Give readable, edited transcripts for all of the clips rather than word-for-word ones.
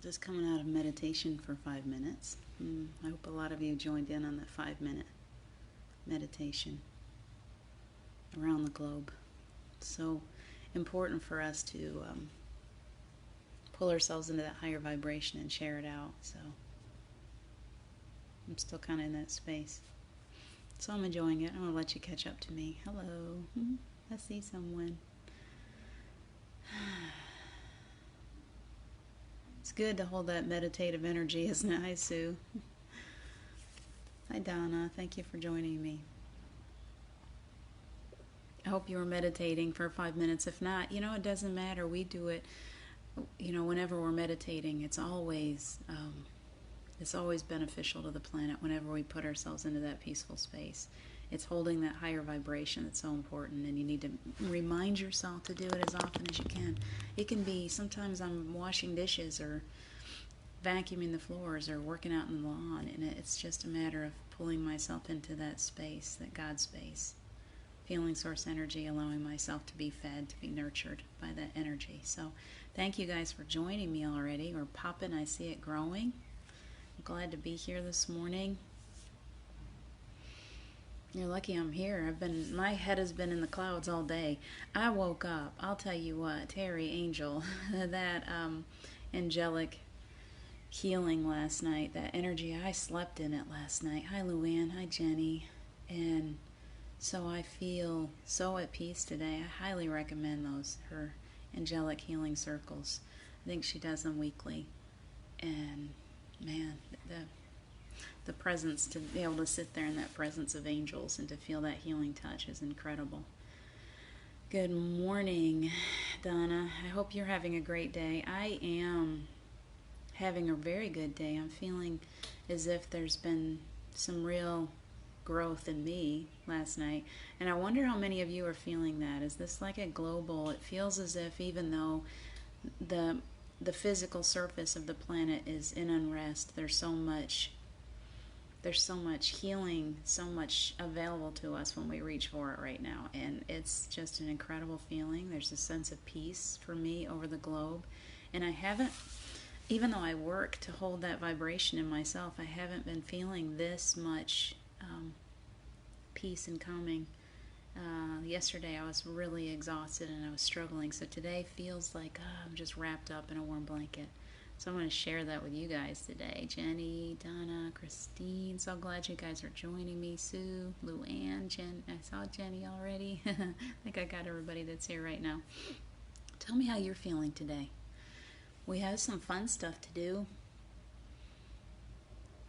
Just coming out of meditation for 5 minutes. I hope a lot of you joined in on that 5 minute meditation around the globe. So important for us to pull ourselves into that higher vibration and share it out. So I'm still kind of in that space. So I'm enjoying it. I'm going to let you catch up to me. Hello. I see someone. It's good to hold that meditative energy, isn't it? Hi, Sue. Hi, Donna. Thank you for joining me. I hope you were meditating for 5 minutes. If not, it doesn't matter. We do it, whenever we're meditating. It's always beneficial to the planet whenever we put ourselves into that peaceful space. It's holding that higher vibration that's so important, and you need to remind yourself to do it as often as you can. It can be, sometimes I'm washing dishes or vacuuming the floors or working out in the lawn, and it's just a matter of pulling myself into that space, that God space, feeling source energy, allowing myself to be fed, to be nurtured by that energy. So thank you guys for joining me already. We're popping. I see it growing. I'm glad to be here this morning. You're lucky I'm here. My head has been in the clouds all day. I woke up, I'll tell you what, Terry Angel, that angelic healing last night, that energy, I slept in it last night. Hi Luann, hi Jenny. And so I feel so at peace today. I highly recommend her angelic healing circles. I think she does them weekly. And man, the presence, to be able to sit there in that presence of angels and to feel that healing touch is incredible. Good morning, Donna. I hope you're having a great day. I am having a very good day. I'm feeling as if there's been some real growth in me last night. And I wonder how many of you are feeling that. Is this like a global? It feels as if even though the physical surface of the planet is in unrest, there's so much healing, so much available to us when we reach for it right now. And it's just an incredible feeling. There's a sense of peace for me over the globe. And I haven't, even though I work to hold that vibration in myself, I haven't been feeling this much peace and calming. Yesterday I was really exhausted and I was struggling. So today feels like I'm just wrapped up in a warm blanket. So I'm going to share that with you guys today. Jenny, Donna, Christine, so glad you guys are joining me. Sue, Luann, Jen, I saw Jenny already. I think I got everybody that's here right now. Tell me how you're feeling today. We have some fun stuff to do.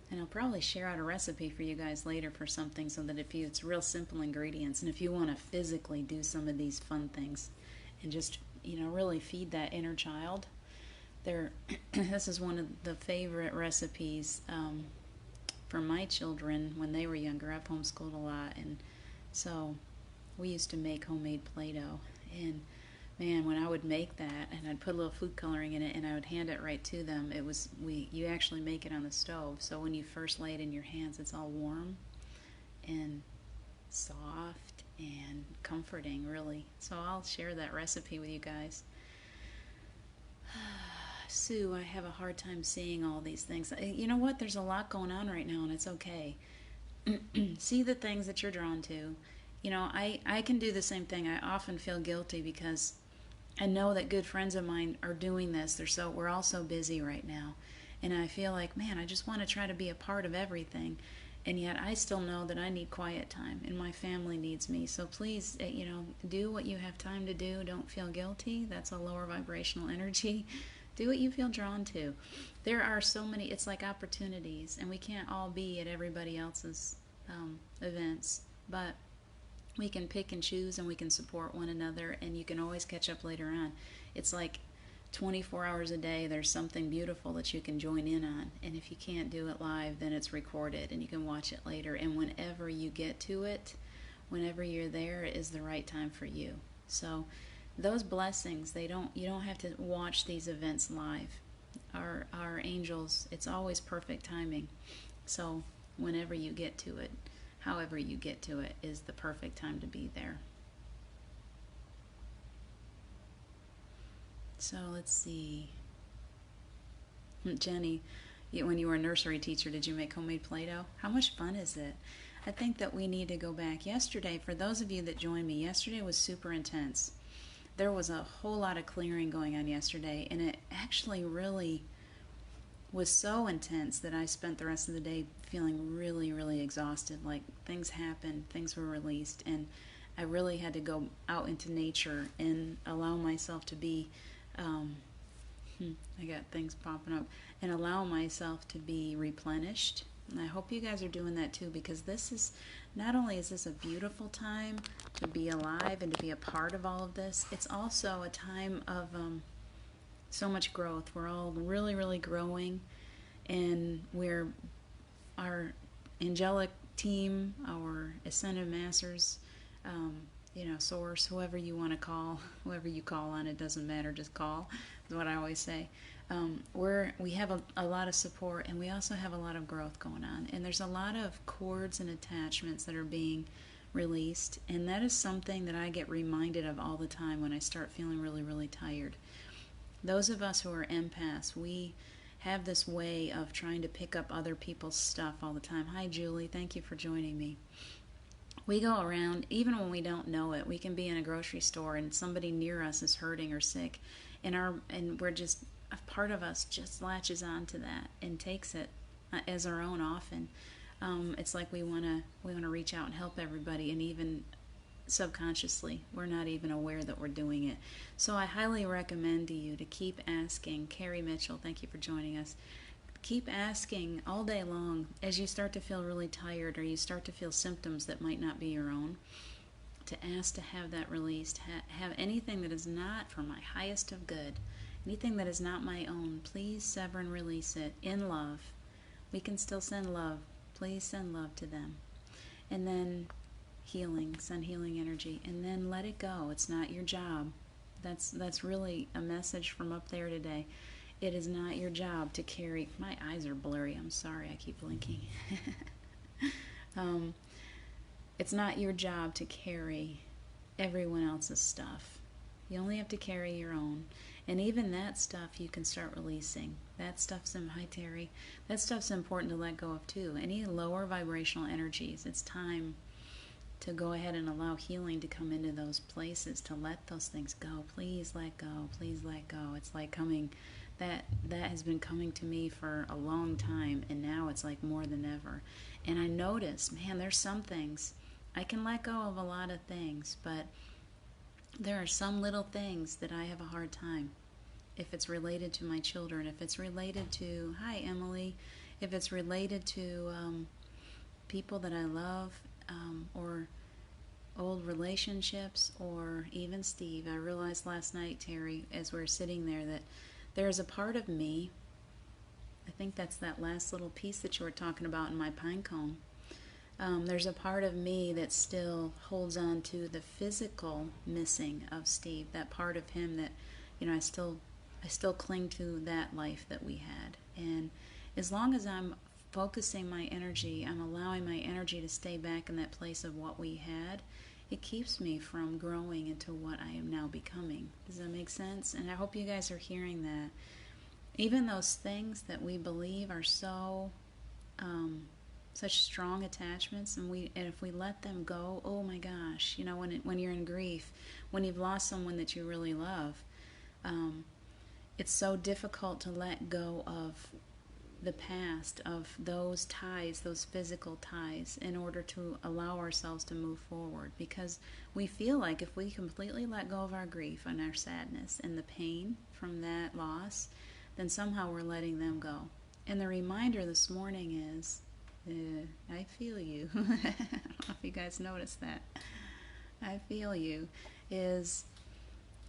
And I'll probably share out a recipe for you guys later for something so that it's real simple ingredients. And if you want to physically do some of these fun things and just, really feed that inner child, this is one of the favorite recipes for my children when they were younger. I've homeschooled a lot, and so we used to make homemade Play-Doh. And man, when I would make that, and I'd put a little food coloring in it, and I would hand it right to them, you actually make it on the stove. So when you first lay it in your hands, it's all warm and soft and comforting, really. So I'll share that recipe with you guys. Sue, I have a hard time seeing all these things. You know what? There's a lot going on right now, and it's okay. See the things that you're drawn to. I can do the same thing. I often feel guilty because I know that good friends of mine are doing this. We're all so busy right now. And I feel like, man, I just want to try to be a part of everything. And yet I still know that I need quiet time, and my family needs me. So please, do what you have time to do. Don't feel guilty. That's a lower vibrational energy. Do what you feel drawn to. There are so many, it's like opportunities, and we can't all be at everybody else's events, but we can pick and choose, and we can support one another, and you can always catch up later on. It's like 24 hours a day, there's something beautiful that you can join in on, and if you can't do it live, then it's recorded, and you can watch it later, and whenever you get to it, whenever you're there, is the right time for you. So those blessings, you don't have to watch these events live. Our angels, it's always perfect timing. So whenever you get to it, however you get to it, is the perfect time to be there. So let's see. Jenny, when you were a nursery teacher, did you make homemade Play-Doh? How much fun is it? I think that we need to go back. Yesterday, for those of you that joined me, yesterday was super intense. There was a whole lot of clearing going on yesterday, and it actually really was so intense that I spent the rest of the day feeling really, really exhausted. Like things happened, things were released, and I really had to go out into nature and allow myself to be, um, I got things popping up, and allow myself to be replenished. And I hope you guys are doing that too, because this is, not only is this a beautiful time to be alive and to be a part of all of this, it's also a time of so much growth. We're all really, really growing, and our angelic team, our ascended masters, source, whoever you want to call, whoever you call on, it doesn't matter, just call, is what I always say. We have a lot of support, and we also have a lot of growth going on, and there's a lot of cords and attachments that are being released, and that is something that I get reminded of all the time when I start feeling really, really tired. Those of us who are empaths, we have this way of trying to pick up other people's stuff all the time. Hi, Julie. Thank you for joining me. We go around, even when we don't know it. We can be in a grocery store and somebody near us is hurting or sick, and we're just, a part of us just latches onto that and takes it as our own often. It's like we want to reach out and help everybody, and even subconsciously, we're not even aware that we're doing it. So I highly recommend to you to keep asking. Carrie Mitchell, thank you for joining us. Keep asking all day long as you start to feel really tired or you start to feel symptoms that might not be your own, to ask to have that released. Have anything that is not for my highest of good, anything that is not my own, please sever and release it in love. We can still send love. Please send love to them. And then send healing energy, and then let it go. It's not your job. That's really a message from up there today. It is not your job to carry, my eyes are blurry, I'm sorry, I keep blinking. It's not your job to carry everyone else's stuff. You only have to carry your own. And even that stuff you can start releasing. That stuff's hi Terry. That stuff's important to let go of too. Any lower vibrational energies, it's time to go ahead and allow healing to come into those places, to let those things go. Please let go. Please let go. It's like coming, that has been coming to me for a long time, and now it's like more than ever. And I notice, man, there's some things, I can let go of a lot of things, but there are some little things that I have a hard time. If it's related to my children, if it's related to, hi Emily, if it's related to people that I love, or old relationships, or even Steve. I realized last night, Terry, as we were sitting there, that there's a part of me, I think that's that last little piece that you were talking about in my pine cone. There's a part of me that still holds on to the physical missing of Steve, that part of him that, I still cling to that life that we had. And as long as I'm focusing my energy, I'm allowing my energy to stay back in that place of what we had, it keeps me from growing into what I am now becoming. Does that make sense? And I hope you guys are hearing that. Even those things that we believe are so such strong attachments, and if we let them go, oh my gosh, when you're in grief, when you've lost someone that you really love, it's so difficult to let go of the past, of those ties, those physical ties, in order to allow ourselves to move forward, because we feel like if we completely let go of our grief and our sadness and the pain from that loss, then somehow we're letting them go. And the reminder this morning is, I feel you. I don't know if you guys noticed that. I feel you. Is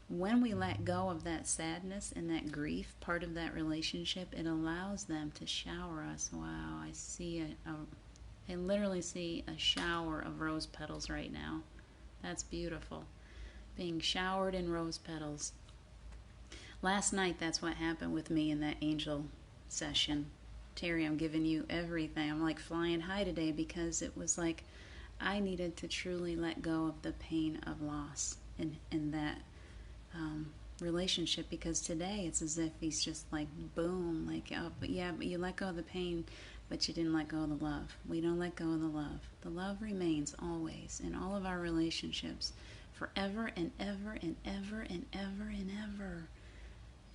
when we let go of that sadness and that grief, part of that relationship, it allows them to shower us. Wow, I literally see a shower of rose petals right now. That's beautiful. Being showered in rose petals. Last night, that's what happened with me in that angel session. Terry, I'm giving you everything. I'm like flying high today, because it was like I needed to truly let go of the pain of loss, and that relationship, because today it's as if he's just like, boom, like, oh, but yeah, but you let go of the pain, but you didn't let go of the love. We don't let go of the love. The love remains always in all of our relationships, forever and ever and ever and ever and ever.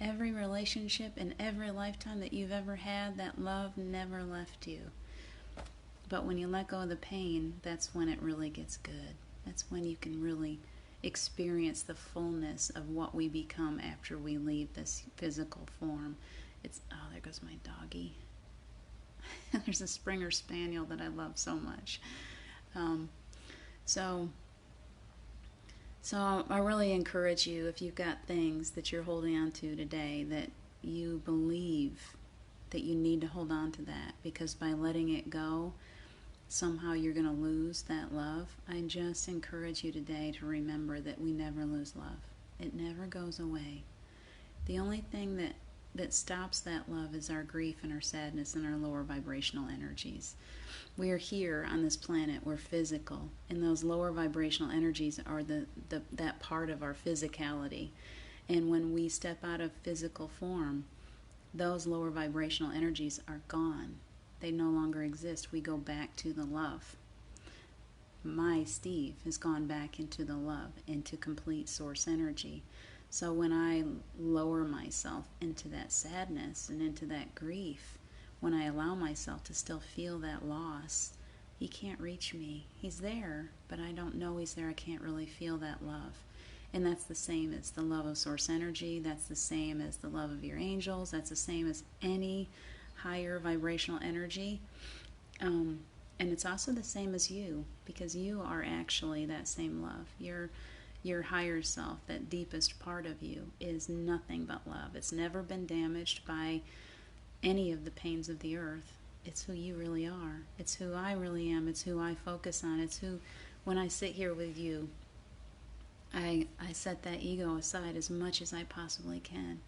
Every relationship and every lifetime that you've ever had, that love never left you. But when you let go of the pain, that's when it really gets good. That's when you can really experience the fullness of what we become after we leave this physical form. It's, oh, there goes my doggy. There's a Springer Spaniel that I love so much. So I really encourage you, if you've got things that you're holding on to today that you believe that you need to hold on to that, because by letting it go, somehow you're going to lose that love. I just encourage you today to remember that we never lose love. It never goes away. The only thing that stops that love is our grief and our sadness and our lower vibrational energies. We are here on this planet, we're physical, and those lower vibrational energies are that part of our physicality. And when we step out of physical form, those lower vibrational energies are gone. They no longer exist. We go back to the love. My Steve has gone back into the love, into complete source energy. So when I lower myself into that sadness and into that grief, when I allow myself to still feel that loss, he can't reach me. He's there, but I don't know he's there. I can't really feel that love. And that's the same as the love of source energy. That's the same as the love of your angels. That's the same as any higher vibrational energy. And it's also the same as you, because you are actually that same love. Your higher self, that deepest part of you, is nothing but love. It's never been damaged by any of the pains of the earth. It's who you really are. It's who I really am. It's who I focus on. It's who, when I sit here with you, I set that ego aside as much as I possibly can.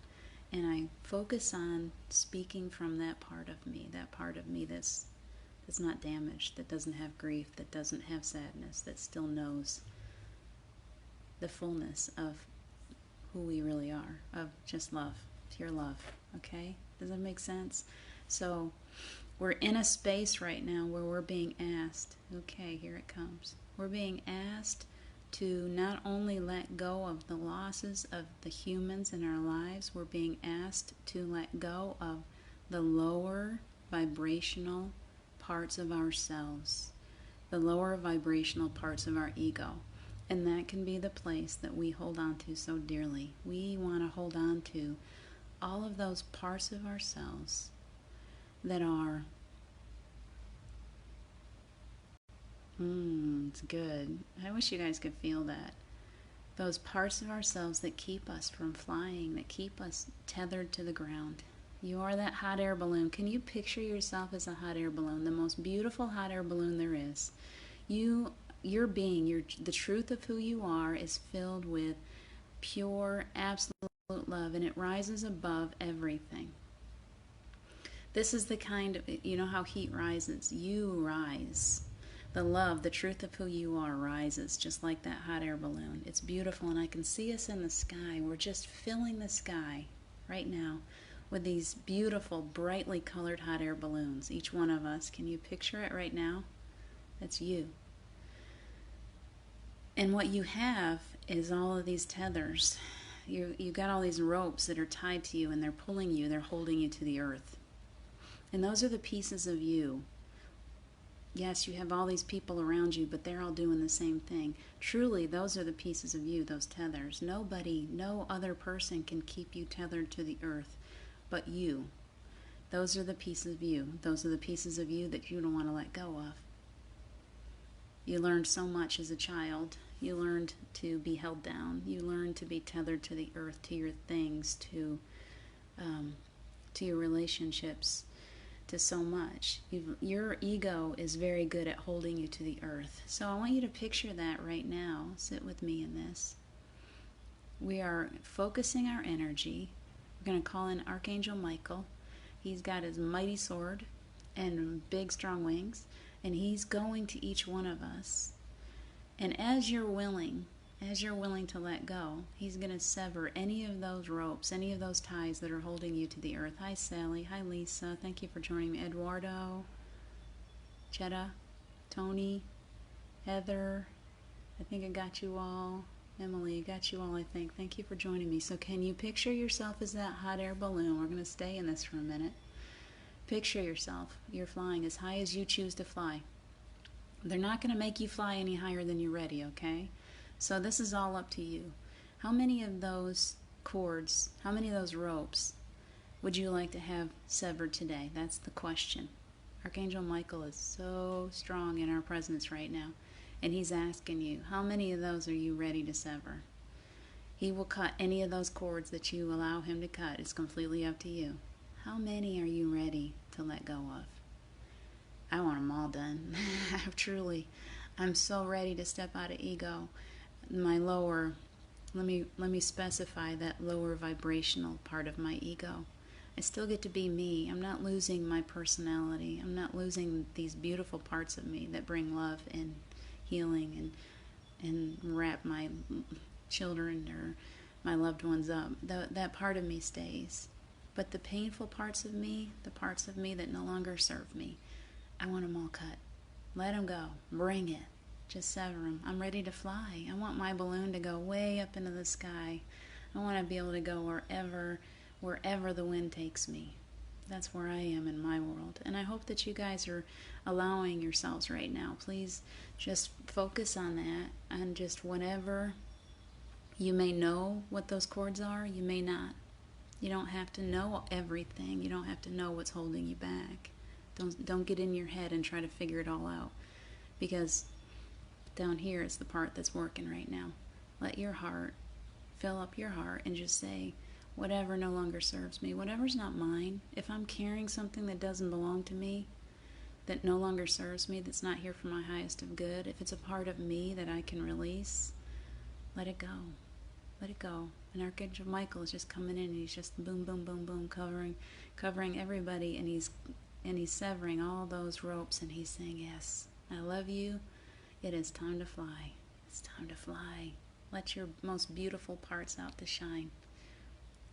And I focus on speaking from that part of me that's not damaged, that doesn't have grief, that doesn't have sadness, that still knows the fullness of who we really are, of just love, pure love. Okay? Does that make sense? So we're in a space right now where we're being asked, okay, here it comes. We're being asked to not only let go of the losses of the humans in our lives, we're being asked to let go of the lower vibrational parts of ourselves, the lower vibrational parts of our ego. And that can be the place that we hold on to so dearly. We want to hold on to all of those parts of ourselves that are, it's good. I wish you guys could feel that. Those parts of ourselves that keep us from flying, that keep us tethered to the ground. You are that hot air balloon. Can you picture yourself as a hot air balloon, the most beautiful hot air balloon there is? Your being, the truth of who you are is filled with pure, absolute love, and it rises above everything. This is the kind of, you know how heat rises? You rise. The love, the truth of who you are rises, just like that hot air balloon. It's beautiful, and I can see us in the sky. We're just filling the sky right now with these beautiful, brightly colored hot air balloons. Each one of us. Can you picture it right now? That's you. And what you have is all of these tethers. You've got all these ropes that are tied to you, and they're pulling you, they're holding you to the earth. And those are the pieces of you. Yes, you have all these people around you, but they're all doing the same thing. Truly, those are the pieces of you, those tethers. Nobody, no other person can keep you tethered to the earth but you. Those are the pieces of you. Those are the pieces of you that you don't want to let go of. You learned so much as a child. You learned to be held down. You learned to be tethered to the earth, to your things, to your relationships, to so much. Your ego is very good at holding you to the earth. So I want you to picture that right now. Sit with me in this. We are focusing our energy. We're going to call in Archangel Michael. He's got his mighty sword and big strong wings, and he's going to each one of us. And as you're willing as you're willing to let go, he's going to sever any of those ropes, any of those ties that are holding you to the earth. Hi, Sally. Hi, Lisa. Thank you for joining me. Eduardo, Chetta, Tony, Heather. I think I got you all. Emily, got you all, I think. Thank you for joining me. So can you picture yourself as that hot air balloon? We're going to stay in this for a minute. Picture yourself. You're flying as high as you choose to fly. They're not going to make you fly any higher than you're ready, okay? So this is all up to you. How many of those cords, how many of those ropes would you like to have severed today? That's the question. Archangel Michael is so strong in our presence right now. And he's asking you, how many of those are you ready to sever? He will cut any of those cords that you allow him to cut. It's completely up to you. How many are you ready to let go of? I want them all done. I'm so ready to step out of ego. My lower, let me specify that lower vibrational part of my ego. I still get to be me. I'm not losing my personality. I'm not losing these beautiful parts of me that bring love and healing and wrap my children or my loved ones up. That part of me stays. But the painful parts of me, the parts of me that no longer serve me, I want them all cut. Let them go. Bring it. Just sever them. I'm ready to fly. I want my balloon to go way up into the sky. I want to be able to go wherever the wind takes me. That's where I am in my world. And I hope that you guys are allowing yourselves right now. Please just focus on that, and just whatever. You may know what those cords are. You may not. You don't have to know everything. You don't have to know what's holding you back. Don't get in your head and try to figure it all out. Because down here is the part that's working right now. Let your heart fill up your heart and just say, whatever no longer serves me, whatever's not mine, if I'm carrying something that doesn't belong to me, that no longer serves me, that's not here for my highest of good, if it's a part of me that I can release, let it go. Let it go. And Archangel Michael is just coming in, and he's just boom, boom, boom, boom, covering everybody, and he's severing all those ropes, and he's saying, yes, I love you. It is time to fly. It's time to fly. Let your most beautiful parts out to shine.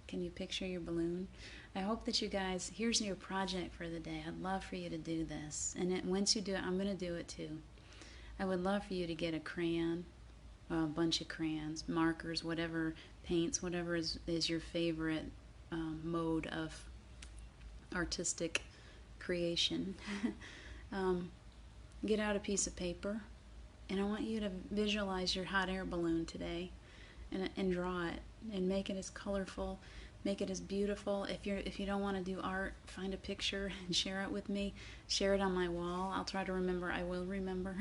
Can you picture your balloon? I hope that you guys, here's your project for the day. I'd love for you to do this. And once you do it, I'm going to do it too. I would love for you to get a crayon, a bunch of crayons, markers, whatever, paints, whatever is your favorite mode of artistic creation. Get out a piece of paper, and I want you to visualize your hot air balloon today, and draw it, and make it as colorful, make it as beautiful. If you don't want to do art, find a picture and share it with me. Share it on my wall. I'll try to remember. I will remember.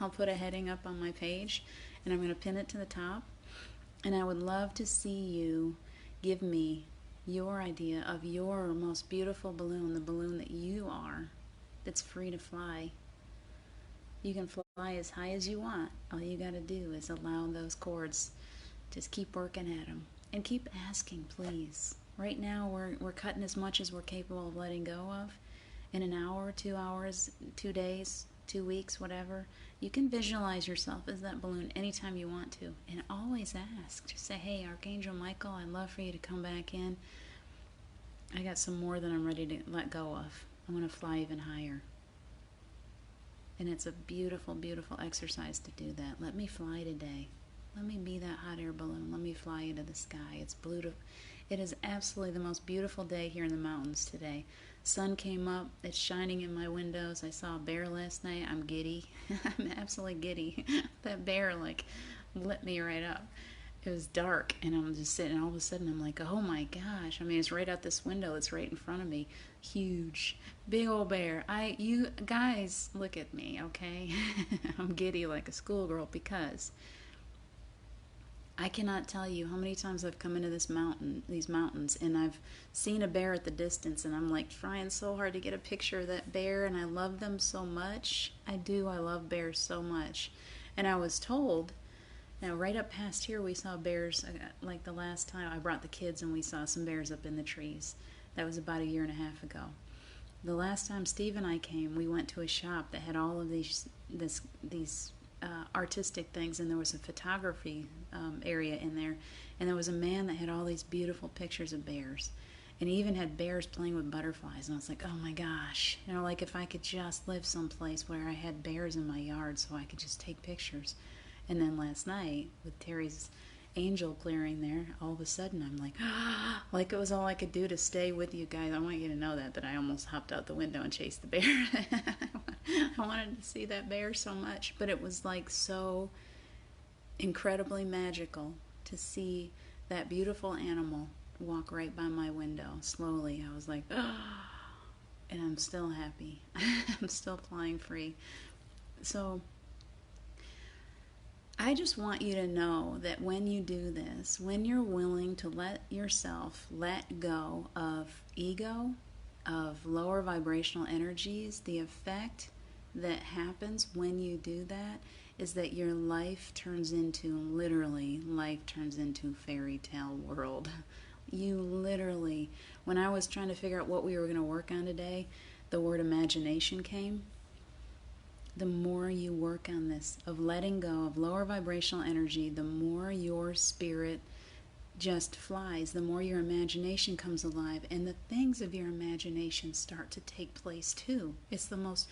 I'll put a heading up on my page, and I'm going to pin it to the top. And I would love to see you give me your idea of your most beautiful balloon, the balloon that you are, that's free to fly. You can fly as high as you want. All you got to do is allow those cords. Just keep working at them. And keep asking, please. Right now, we're cutting as much as we're capable of letting go of. In an hour, 2 hours, 2 days, 2 weeks, whatever, you can visualize yourself as that balloon anytime you want to. And always ask. Just say, hey, Archangel Michael, I'd love for you to come back in. I got some more that I'm ready to let go of. I want to fly even higher. And it's a beautiful, beautiful exercise to do that. Let me fly today. Let me be that hot air balloon. Let me fly into the sky. It's blue. It is absolutely the most beautiful day here in the mountains today. Sun came up. It's shining in my windows. I saw a bear last night. I'm giddy. I'm absolutely giddy. That bear lit me right up. It was dark, and I'm just sitting, and all of a sudden I'm like, oh my gosh. I mean, it's right out this window. It's right in front of me. Huge. Big old bear. You guys, look at me, okay? I'm giddy like a schoolgirl because I cannot tell you how many times I've come into these mountains, and I've seen a bear at the distance, and I'm like trying so hard to get a picture of that bear, and I love them so much. I do. I love bears so much. And I was told, now right up past here we saw bears, like the last time I brought the kids and we saw some bears up in the trees. That was about 1.5 years ago. The last time Steve and I came, we went to a shop that had all of these artistic things, and there was a photography area in there, and there was a man that had all these beautiful pictures of bears, and he even had bears playing with butterflies, and I was like, oh my gosh, you know, like if I could just live someplace where I had bears in my yard so I could just take pictures. And then last night with Terry's angel clearing there, all of a sudden I'm like, ah, like it was all I could do to stay with you guys. I want you to know that I almost hopped out the window and chased the bear. I wanted to see that bear so much, but it was like so incredibly magical to see that beautiful animal walk right by my window slowly. I was like, ah, and I'm still happy. I'm still flying free. So I just want you to know that when you do this, when you're willing to let yourself let go of ego, of lower vibrational energies, the effect that happens when you do that is that your life turns into, literally, life turns into fairy tale world. You literally, when I was trying to figure out what we were going to work on today, the word imagination came. The more you work on this, of letting go of lower vibrational energy, the more your spirit just flies, the more your imagination comes alive, and the things of your imagination start to take place too. It's the most,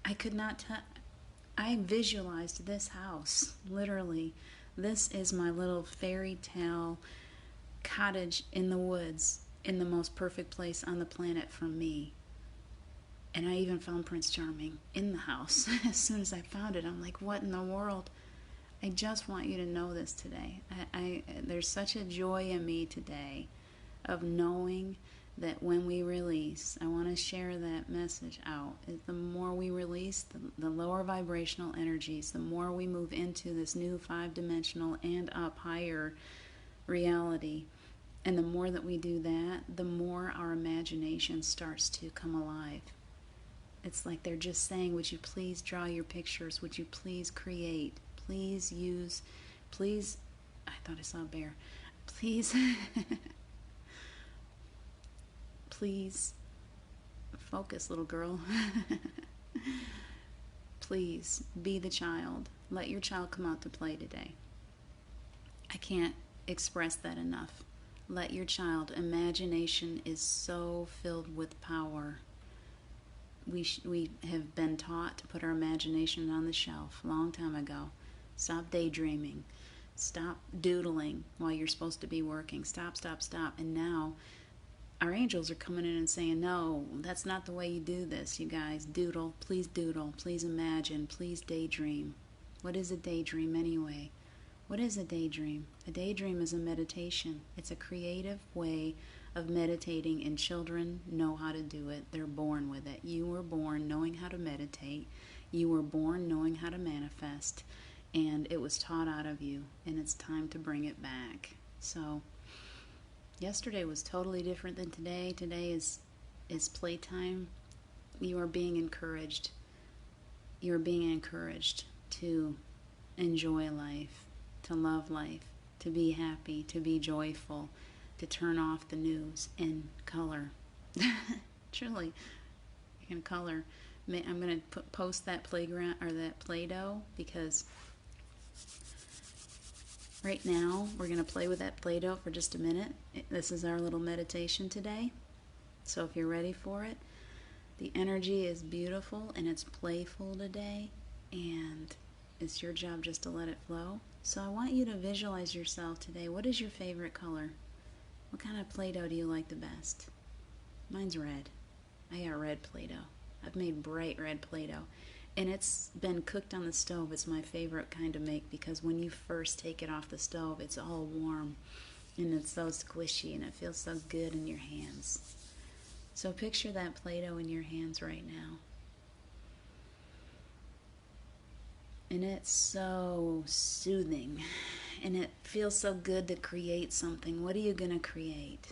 I visualized this house, literally. This is my little fairy tale cottage in the woods, in the most perfect place on the planet for me. And I even found Prince Charming in the house. As soon as I found it, I'm like, what in the world? I just want you to know this today. There's such a joy in me today of knowing that when we release, I want to share that message out. The more we release the lower vibrational energies, the more we move into this new 5-dimensional and up higher reality. And the more that we do that, the more our imagination starts to come alive. It's like they're just saying, would you please draw your pictures? Would you please create? Please use, please, I thought I saw a bear. Please, please, focus, little girl. Please, be the child. Let your child come out to play today. I can't express that enough. Let your child, imagination is so filled with power. We have been taught to put our imagination on the shelf a long time ago. Stop daydreaming. Stop doodling while you're supposed to be working. Stop, stop, stop. And now our angels are coming in and saying, no, that's not the way you do this, you guys. Doodle. Please imagine. Please daydream. What is a daydream anyway? What is a daydream? A daydream is a meditation. It's a creative way of meditating, and children know how to do it. They're born with it. You were born knowing how to meditate. You were born knowing how to manifest, and it was taught out of you, and it's time to bring it back. So yesterday was totally different than today. Today is playtime. You are being encouraged. You're being encouraged to enjoy life, to love life, to be happy, to be joyful, to turn off the news in color. Truly, you can color. I'm going to post that playground or that Play-Doh, because right now we're going to play with that Play-Doh for just a minute. This is our little meditation today. So if you're ready for it, the energy is beautiful and it's playful today, and it's your job just to let it flow. So I want you to visualize yourself today. What is your favorite color? What kind of Play-Doh do you like the best? Mine's red. I got red Play-Doh. I've made bright red Play-Doh. And it's been cooked on the stove. It's my favorite kind to make, because when you first take it off the stove, it's all warm. And it's so squishy, and it feels so good in your hands. So picture that Play-Doh in your hands right now. And it's so soothing. And it feels so good to create something. What are you going to create?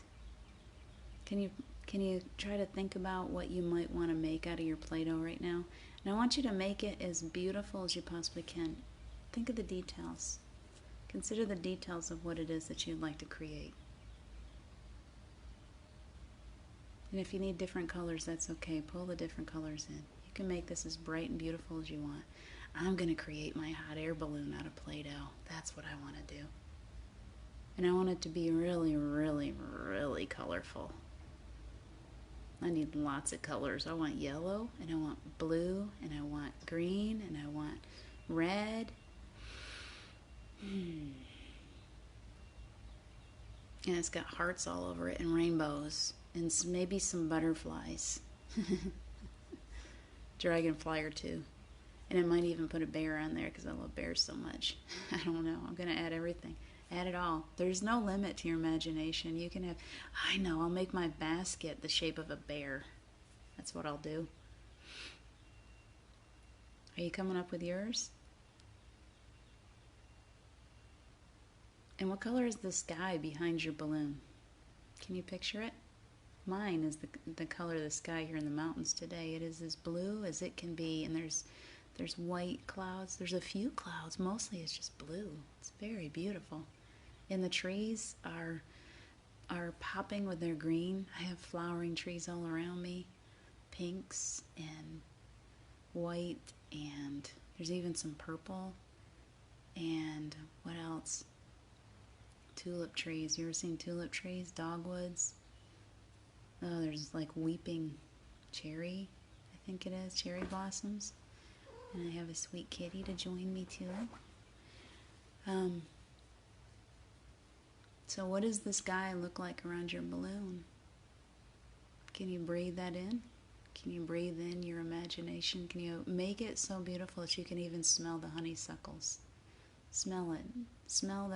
Can you try to think about what you might want to make out of your Play-Doh right now? And I want you to make it as beautiful as you possibly can. Think of the details. Consider the details of what it is that you'd like to create. And if you need different colors, that's okay. Pull the different colors in. You can make this as bright and beautiful as you want. I'm going to create my hot air balloon out of Play-Doh. That's what I want to do. And I want it to be really, really, really colorful. I need lots of colors. I want yellow, and I want blue, and I want green, and I want red. And it's got hearts all over it, and rainbows, and maybe some butterflies. Dragonfly or two. And I might even put a bear on there because I love bears so much. I don't know. I'm going to add everything. Add it all. There's no limit to your imagination. You can have, I know, I'll make my basket the shape of a bear. That's what I'll do. Are you coming up with yours? And what color is the sky behind your balloon? Can you picture it? Mine is the color of the sky here in the mountains today. It is as blue as it can be, and there's white clouds. There's a few clouds. Mostly it's just blue. It's very beautiful. And the trees are popping with their green. I have flowering trees all around me. Pinks and white, and there's even some purple. And what else? Tulip trees. You ever seen tulip trees? Dogwoods. Oh, there's like weeping cherry, I think it is, cherry blossoms. And I have a sweet kitty to join me too. So what does the sky look like around your balloon? Can you breathe that in? Can you breathe in your imagination? Can you make it so beautiful that you can even smell the honeysuckles? Smell it. Smell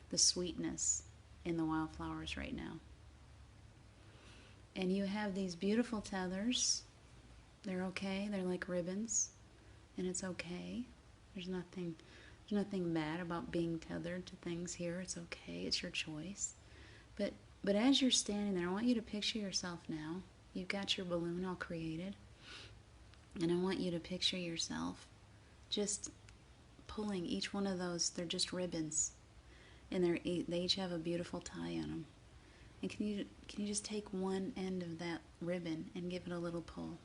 the sweetness in the wildflowers right now. And you have these beautiful tethers. They're okay. They're like ribbons. And it's okay. There's nothing bad about being tethered to things here. It's okay. It's your choice. But as you're standing there, I want you to picture yourself now. You've got your balloon all created. And I want you to picture yourself just pulling each one of those. They're just ribbons. And they each have a beautiful tie on them. And can you just take one end of that ribbon and give it a little pull?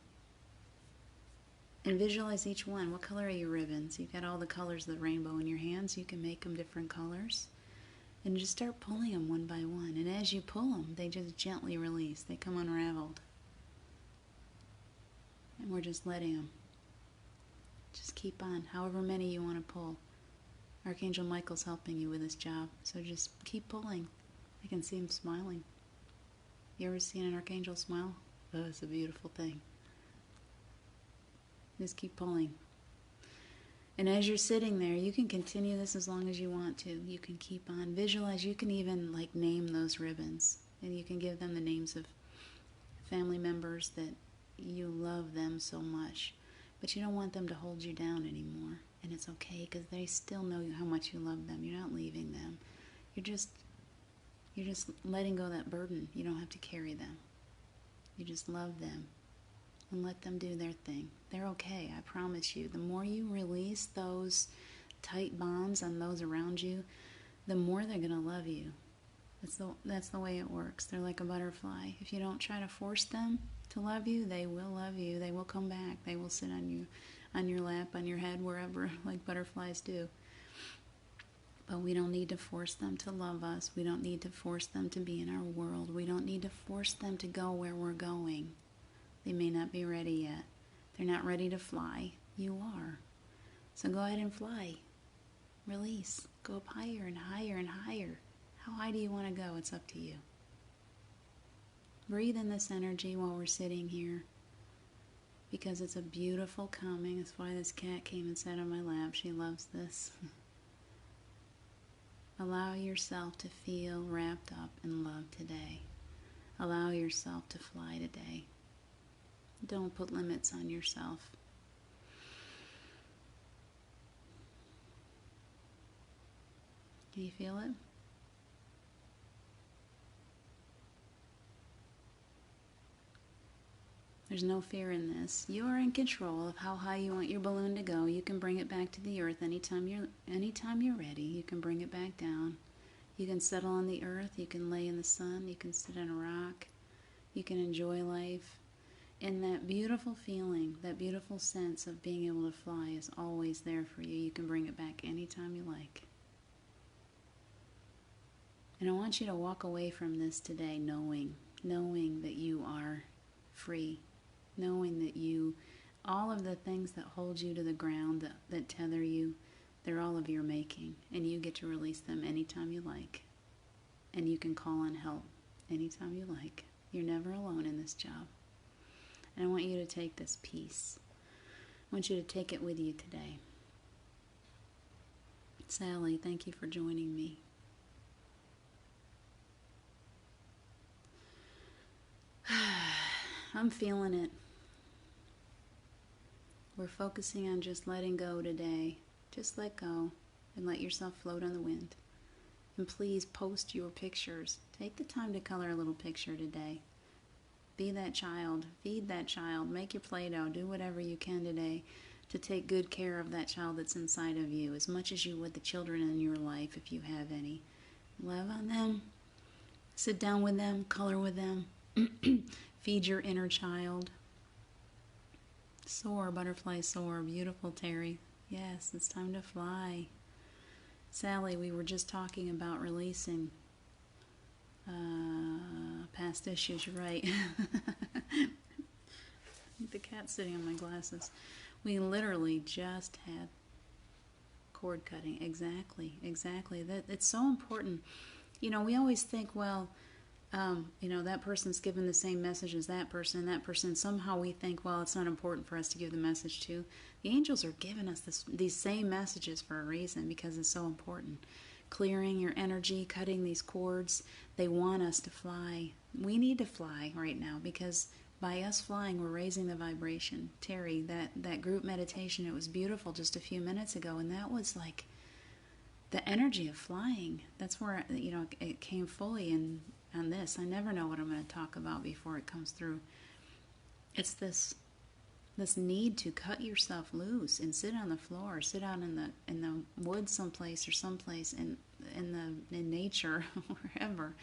And visualize each one. What color are your ribbons? You've got all the colors of the rainbow in your hands. You can make them different colors. And just start pulling them one by one. And as you pull them, they just gently release. They come unraveled. And we're just letting them. Just keep on. However many you want to pull. Archangel Michael's helping you with this job. So just keep pulling. I can see him smiling. You ever seen an archangel smile? Oh, it's a beautiful thing. Just keep pulling. And as you're sitting there, you can continue this as long as you want to. You can keep on. Visualize. You can even like name those ribbons. And you can give them the names of family members that you love them so much. But you don't want them to hold you down anymore. And it's okay because they still know how much you love them. You're not leaving them. You're just letting go of that burden. You don't have to carry them. You just love them. And let them do their thing. They're okay, I promise you. The more you release those tight bonds on those around you, the more they're going to love you. That's the way it works. They're like a butterfly. If you don't try to force them to love you, they will love you. They will come back. They will sit on you, on your lap, on your head, wherever, like butterflies do. But we don't need to force them to love us. We don't need to force them to be in our world. We don't need to force them to go where we're going. They may not be ready yet. They're not ready to fly. You are. So go ahead and fly. Release. Go up higher and higher and higher. How high do you want to go? It's up to you. Breathe in this energy while we're sitting here. Because it's a beautiful calming. That's why this cat came and sat on my lap. She loves this. Allow yourself to feel wrapped up in love today. Allow yourself to fly today. Don't put limits on yourself. Can you feel it? There's no fear in this. You are in control of how high you want your balloon to go. You can bring it back to the earth anytime you're ready. You can bring it back down. You can settle on the earth. You can lay in the sun. You can sit on a rock. You can enjoy life. And that beautiful feeling, that beautiful sense of being able to fly is always there for you. You can bring it back anytime you like. And I want you to walk away from this today knowing that you are free, knowing that all of the things that hold you to the ground, that tether you, they're all of your making, and you get to release them anytime you like. And you can call on help anytime you like. You're never alone in this job. And I want you to take this peace. I want you to take it with you today. Sally, thank you for joining me. I'm feeling it. We're focusing on just letting go today. Just let go and let yourself float on the wind. And please post your pictures. Take the time to color a little picture today. Be that child. Feed that child. Make your Play-Doh. Do whatever you can today to take good care of that child that's inside of you, as much as you would the children in your life, if you have any. Love on them. Sit down with them. Color with them. Feed your inner child. Soar, butterfly, soar. Beautiful, Terry. Yes, it's time to fly. Sally, we were just talking about releasing past issues. You're right. The cat's sitting on my glasses. We literally just had cord cutting. Exactly. That it's so important. You know, we always think, well, you know, that person's given the same message as that person. Somehow we think, well, it's not important for us to give the message to. The angels are giving us these same messages for a reason, because it's so important. Clearing your energy, cutting these cords. They want us to fly. We need to fly right now, because by us flying, we're raising the vibration. Terry, that group meditation, it was beautiful just a few minutes ago, and that was like the energy of flying. That's where, you know, it came fully in on this. I never know what I'm going to talk about before it comes through. It's this need to cut yourself loose and sit on the floor, sit out in the woods someplace, or someplace in nature, wherever,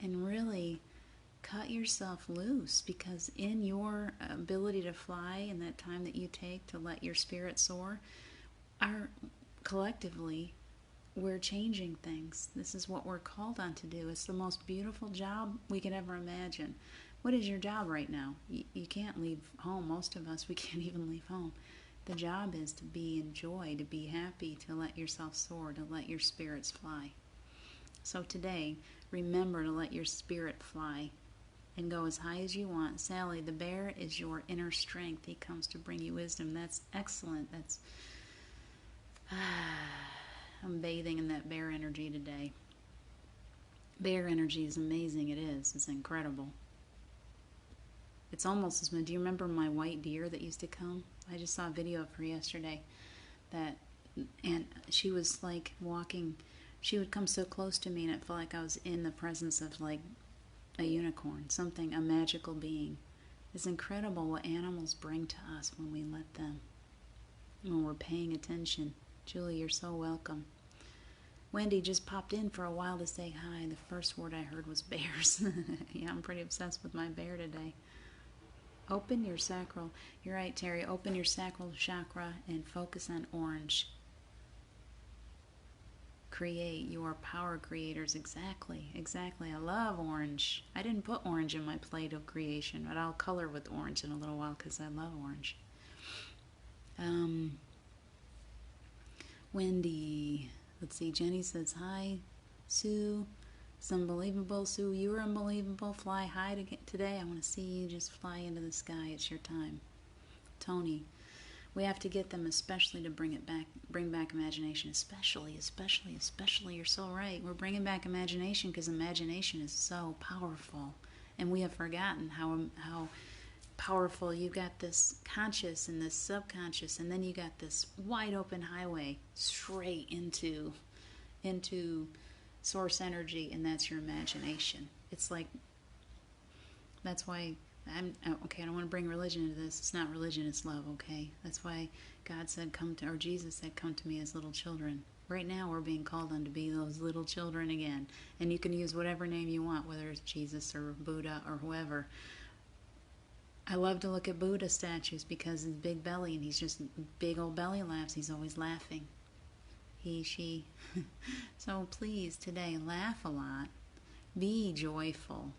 and really cut yourself loose, because in your ability to fly and that time that you take to let your spirit soar, are collectively, we're changing things. This is what we're called on to do. It's the most beautiful job we could ever imagine. What is your job right now? You can't leave home. Most of us, we can't even leave home. The job is to be in joy, to be happy, to let yourself soar, to let your spirits fly. So today, remember to let your spirit fly and go as high as you want. Sally, the bear is your inner strength. He comes to bring you wisdom. That's excellent. That's... I'm bathing in that bear energy today. Bear energy is amazing. It is. It's incredible. It's almost as much. Do you remember my white deer that used to come? I just saw a video of her yesterday. And she was like walking. She would come so close to me, and it felt like I was in the presence of like a unicorn, something, a magical being. It's incredible what animals bring to us when we let them, when we're paying attention. Julie, you're so welcome. Wendy just popped in for a while to say hi. The first word I heard was bears. Yeah, I'm pretty obsessed with my bear today. Open your sacral. You're right, Terry. Open your sacral chakra and focus on orange. Create your power creators. Exactly. I love orange. I didn't put orange in my Play-Doh creation, but I'll color with orange in a little while because I love orange. Wendy. Let's see. Jenny says hi. Sue. It's unbelievable. Sue, you are unbelievable. Fly high today. I want to see you just fly into the sky. It's your time. Tony. We have to get them, especially to bring back imagination. Especially. You're so right. We're bringing back imagination because imagination is so powerful. And we have forgotten how powerful. You've got this conscious and this subconscious, and then you got this wide open highway straight into source energy, and that's your imagination. It's like, that's why I don't want to bring religion into this. It's not religion, it's love, okay? That's why God said, or Jesus said, come to me as little children. Right now we're being called on to be those little children again. And you can use whatever name you want, whether it's Jesus or Buddha or whoever. I love to look at Buddha statues because his big belly, and he's just big old belly laughs. He's always laughing. He, she. So please, today, laugh a lot. Be joyful.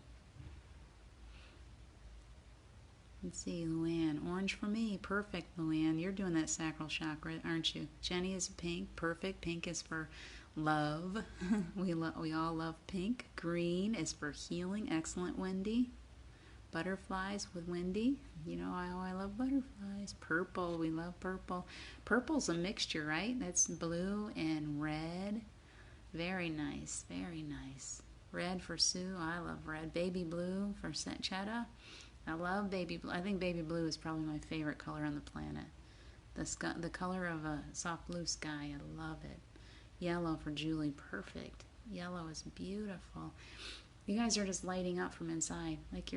Let's see, Luann. Orange for me. Perfect, Luann. You're doing that sacral chakra, aren't you? Jenny is pink. Perfect. Pink is for love. We all love pink. Green is for healing. Excellent, Wendy. Butterflies with Wendy. You know how I love butterflies. Purple. We love purple. Purple's a mixture, right? That's blue and red. Very nice. Very nice. Red for Sue. I love red. Baby blue for Chetta. I love baby blue. I think baby blue is probably my favorite color on the planet. The color of a soft blue sky. I love it. Yellow for Julie. Perfect. Yellow is beautiful. You guys are just lighting up from inside. Like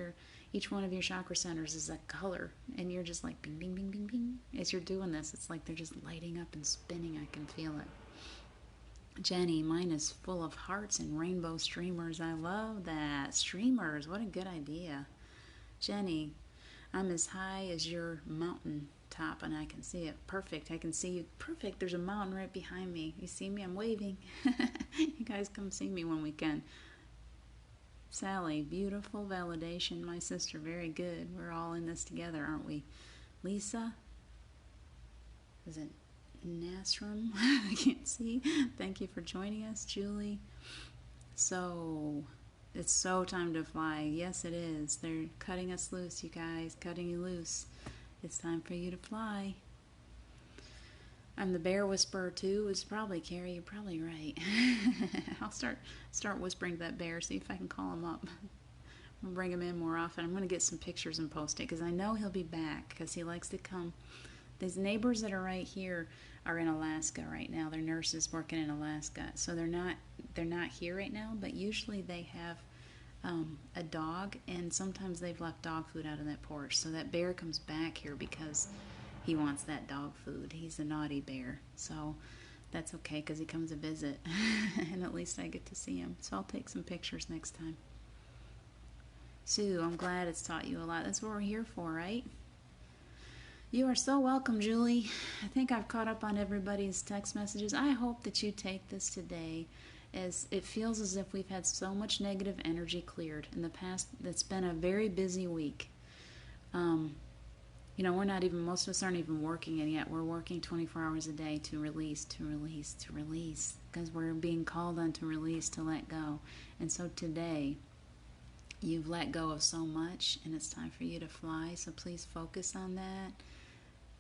each one of your chakra centers is a color. And you're just like bing, bing, bing, bing, bing. As you're doing this, it's like they're just lighting up and spinning. I can feel it. Jenny, mine is full of hearts and rainbow streamers. I love that. Streamers, what a good idea. Jenny, I'm as high as your mountain top and I can see it. Perfect. I can see you. Perfect. There's a mountain right behind me. You see me? I'm waving. You guys come see me when we can. Sally, beautiful validation. My sister, very good. We're all in this together, aren't we? Lisa, is it Nasrum? I can't see. Thank you for joining us, Julie. So, it's so time to fly. Yes, it is. They're cutting us loose, you guys. Cutting you loose. It's time for you to fly. I'm the bear whisperer too. It's probably Carrie. You're probably right. I'll start whispering to that bear. See if I can call him up. I'll bring him in more often. I'm going to get some pictures and post it because I know he'll be back because he likes to come. These neighbors that are right here are in Alaska right now. They're nurses working in Alaska, so they're not here right now. But usually they have a dog, and sometimes they've left dog food out on that porch. So that bear comes back here because he wants that dog food. He's a naughty bear, so that's okay because he comes to visit, and at least I get to see him. So I'll take some pictures next time. Sue, I'm glad it's taught you a lot. That's what we're here for, right? You are so welcome, Julie. I think I've caught up on everybody's text messages. I hope that you take this today, as it feels as if we've had so much negative energy cleared in the past. It's been a very busy week. You know, most of us aren't even working, and yet we're working 24 hours a day to release, because we're being called on to release, to let go. And so today, you've let go of so much, and it's time for you to fly, so please focus on that.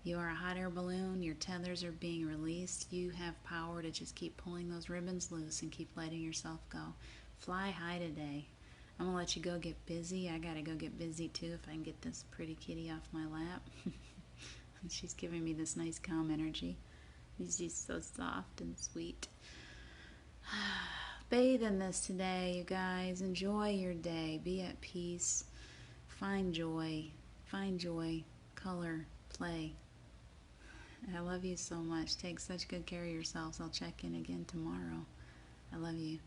You are a hot air balloon. Your tethers are being released. You have power to just keep pulling those ribbons loose and keep letting yourself go. Fly high today. I'm going to let you go get busy. I got to go get busy too if I can get this pretty kitty off my lap. She's giving me this nice calm energy. She's so soft and sweet. Bathe in this today, you guys. Enjoy your day. Be at peace. Find joy. Find joy. Color. Play. I love you so much. Take such good care of yourselves. I'll check in again tomorrow. I love you.